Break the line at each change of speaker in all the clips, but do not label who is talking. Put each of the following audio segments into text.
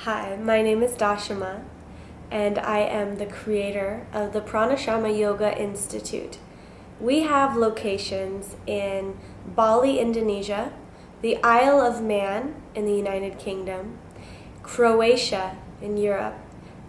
Hi, my name is Dashama, and I am the creator of the Pranashama Yoga Institute. We have locations in Bali, Indonesia, the Isle of Man in the United Kingdom, Croatia in Europe,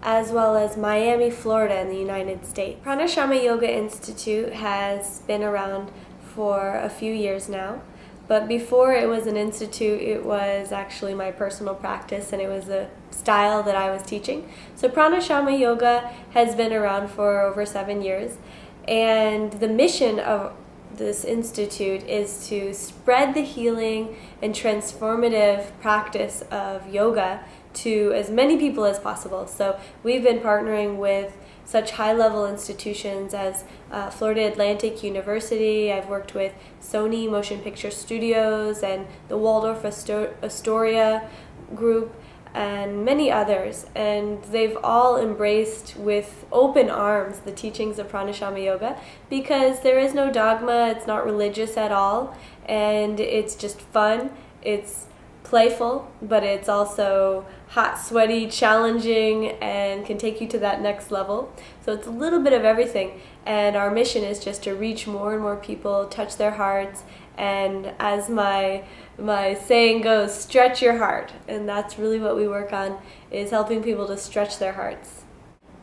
as well as Miami, Florida in the United States. Pranashama Yoga Institute has been around for a few years now. But before it was an institute, it was actually my personal practice, and it was a style that I was teaching. So Pranashama Yoga has been around for over 7 years, and the mission of this institute is to spread the healing and transformative practice of yoga to as many people as possible. So we've been partnering with such high-level institutions as Florida Atlantic University. I've worked with Sony Motion Picture Studios and the Waldorf Astoria group and many others. And they've all embraced with open arms the teachings of Pranashama Yoga because there is no dogma, it's not religious at all, and it's just fun. It's playful, but it's also hot, sweaty, challenging, and can take you to that next level. So it's a little bit of everything, and our mission is just to reach more and more people, touch their hearts, and as my saying goes, stretch your heart. And that's really what we work on, is helping people to stretch their hearts.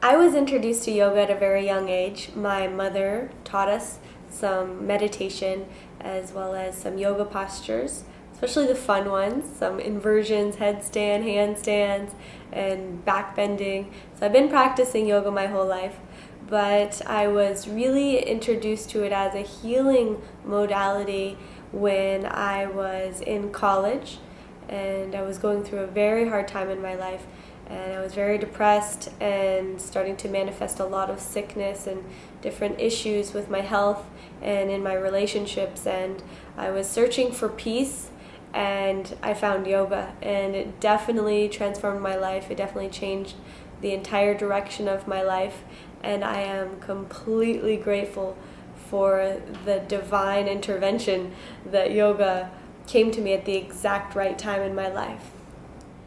I was introduced to yoga at a very young age. My mother taught us some meditation as well as some yoga postures, especially the fun ones, some inversions, headstand, handstands, and back bending. So I've been practicing yoga my whole life, but I was really introduced to it as a healing modality when I was in college, and I was going through a very hard time in my life, and I was very depressed and starting to manifest a lot of sickness and different issues with my health and in my relationships, and I was searching for peace. And I found yoga, and it definitely transformed my life. It definitely changed the entire direction of my life, and I am completely grateful for the divine intervention that yoga came to me at the exact right time in my life.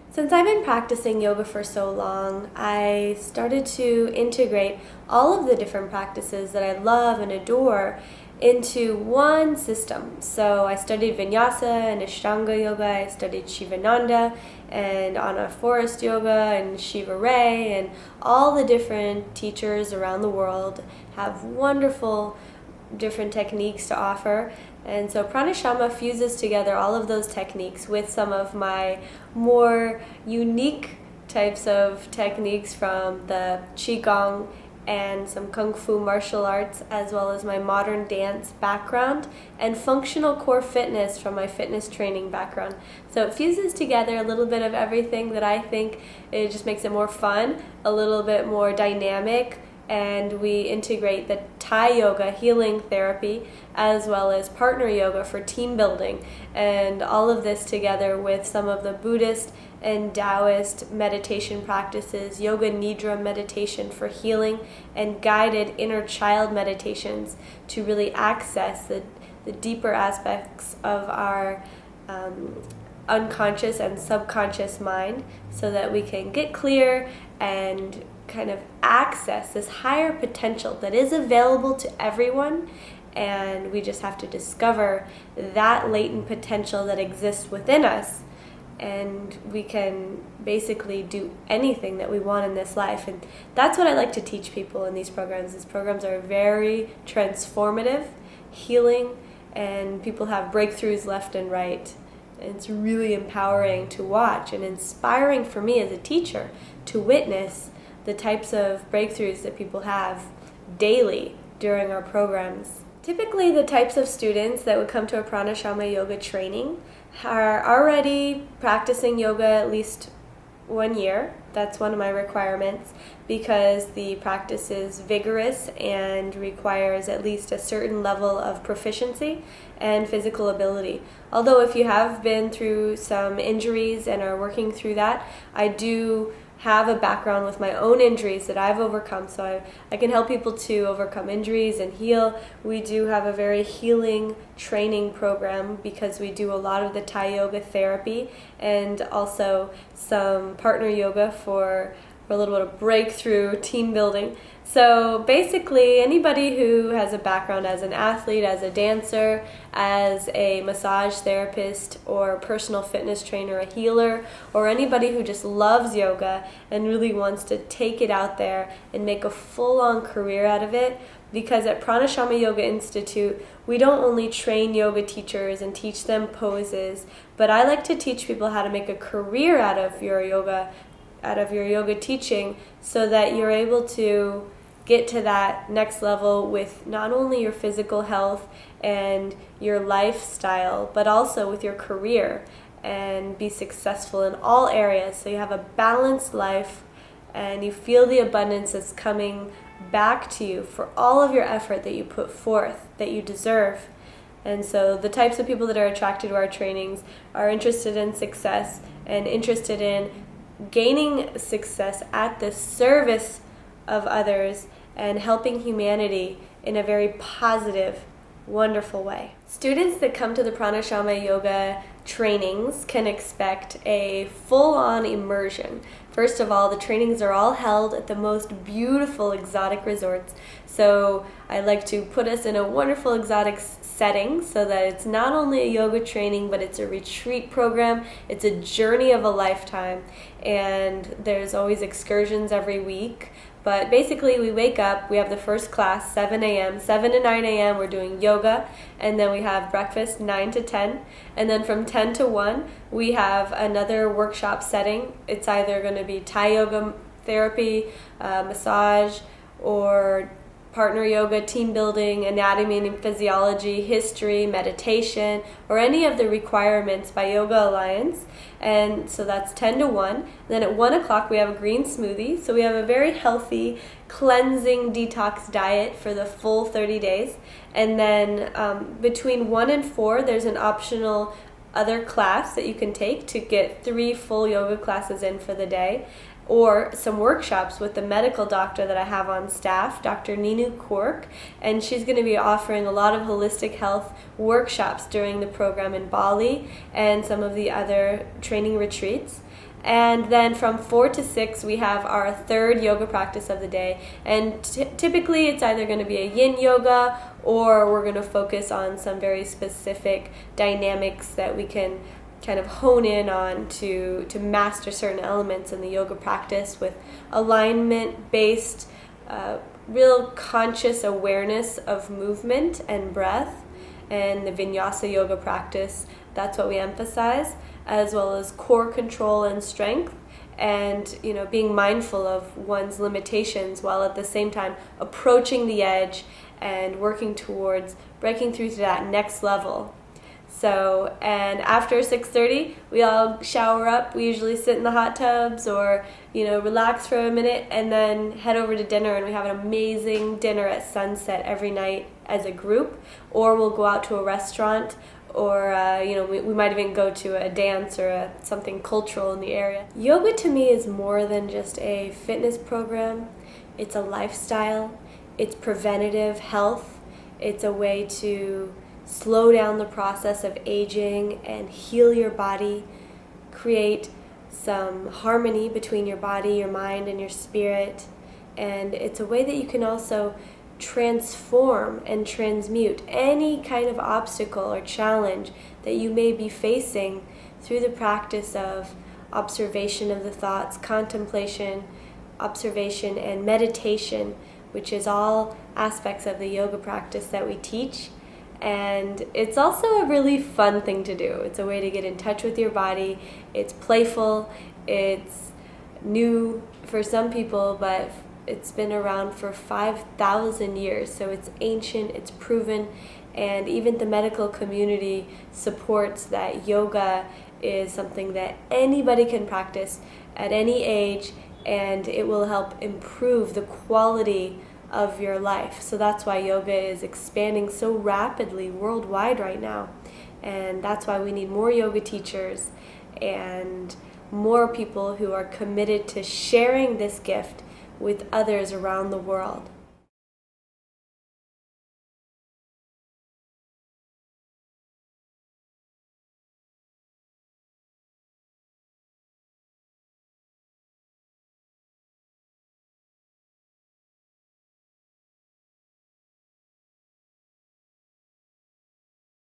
Since I've been practicing yoga for so long, I started to integrate all of the different practices that I love and adore into one system. So I studied Vinyasa and Ashtanga Yoga, I studied Shivananda and Anna Forest Yoga and Shiva Ray, and all the different teachers around the world have wonderful different techniques to offer. And so Pranashama fuses together all of those techniques with some of my more unique types of techniques from the Qigong and some Kung Fu martial arts, as well as my modern dance background and functional core fitness from my fitness training background. So it fuses together a little bit of everything that I think it just makes it more fun, a little bit more dynamic, and we integrate the Thai yoga healing therapy as well as partner yoga for team building, and all of this together with some of the Buddhist and Taoist meditation practices, yoga nidra meditation for healing, and guided inner child meditations to really access the deeper aspects of our unconscious and subconscious mind, so that we can get clear and kind of access this higher potential that is available to everyone, and we just have to discover that latent potential that exists within us, and we can basically do anything that we want in this life. And that's what I like to teach people in these programs. These programs are very transformative, healing, and people have breakthroughs left and right. And it's really empowering to watch and inspiring for me as a teacher to witness the types of breakthroughs that people have daily during our programs. Typically, the types of students that would come to a Pranashama Yoga training are already practicing yoga at least 1 year. That's one of my requirements, because the practice is vigorous and requires at least a certain level of proficiency and physical ability. Although if you have been through some injuries and are working through that, I do have a background with my own injuries that I've overcome, so I can help people to overcome injuries and heal. We do have a very healing training program because we do a lot of the Thai yoga therapy and also some partner yoga for a little bit of breakthrough team building. So basically, anybody who has a background as an athlete, as a dancer, as a massage therapist or personal fitness trainer, a healer, or anybody who just loves yoga and really wants to take it out there and make a full-on career out of it. Because at Pranashama Yoga Institute, we don't only train yoga teachers and teach them poses, but I like to teach people how to make a career out of your yoga teaching, so that you're able to get to that next level with not only your physical health and your lifestyle, but also with your career, and be successful in all areas. So you have a balanced life and you feel the abundance that's coming back to you for all of your effort that you put forth, that you deserve. And so the types of people that are attracted to our trainings are interested in success and interested in gaining success at the service of others and helping humanity in a very positive, wonderful way. Students that come to the Pranashama Yoga trainings can expect a full-on immersion. First of all, the trainings are all held at the most beautiful exotic resorts. So I like to put us in a wonderful exotic setting so that it's not only a yoga training, but it's a retreat program. It's a journey of a lifetime. And there's always excursions every week. But basically, we wake up, we have the first class, 7 a.m., 7 to 9 a.m., we're doing yoga, and then we have breakfast, 9 to 10, and then from 10 to 1, we have another workshop setting. It's either going to be Thai yoga therapy, massage, or partner yoga, team building, anatomy and physiology, history, meditation, or any of the requirements by Yoga Alliance. And so that's 10 to 1. Then at 1 o'clock we have a green smoothie. So we have a very healthy, cleansing detox diet for the full 30 days. And then between 1 and 4 there's an optional other class that you can take to get 3 full yoga classes in for the day, or some workshops with the medical doctor that I have on staff, Dr. Ninu Kork, and she's going to be offering a lot of holistic health workshops during the program in Bali and some of the other training retreats. And then from 4 to 6, we have our third yoga practice of the day. And typically, it's either going to be a yin yoga, or we're going to focus on some very specific dynamics that we can kind of hone in on to master certain elements in the yoga practice, with alignment-based, real conscious awareness of movement and breath. And the vinyasa yoga practice, that's what we emphasize, as well as core control and strength, and being mindful of one's limitations while at the same time approaching the edge and working towards breaking through to that next level. So, and after 6:30, we all shower up. We usually sit in the hot tubs or, relax for a minute, and then head over to dinner. And we have an amazing dinner at sunset every night as a group, or we'll go out to a restaurant, or, we might even go to a dance or something cultural in the area. Yoga to me is more than just a fitness program. It's a lifestyle. It's preventative health. It's a way to slow down the process of aging and heal your body, create some harmony between your body, your mind, and your spirit. And it's a way that you can also transform and transmute any kind of obstacle or challenge that you may be facing through the practice of observation of the thoughts, contemplation, observation, and meditation, which is all aspects of the yoga practice that we teach. And it's also a really fun thing to do. It's a way to get in touch with your body. It's playful. It's new for some people, but it's been around for 5,000 years. So it's ancient, it's proven, and even the medical community supports that yoga is something that anybody can practice at any age, and it will help improve the quality of your life. So that's why yoga is expanding so rapidly worldwide right now, and that's why we need more yoga teachers and more people who are committed to sharing this gift with others around the world.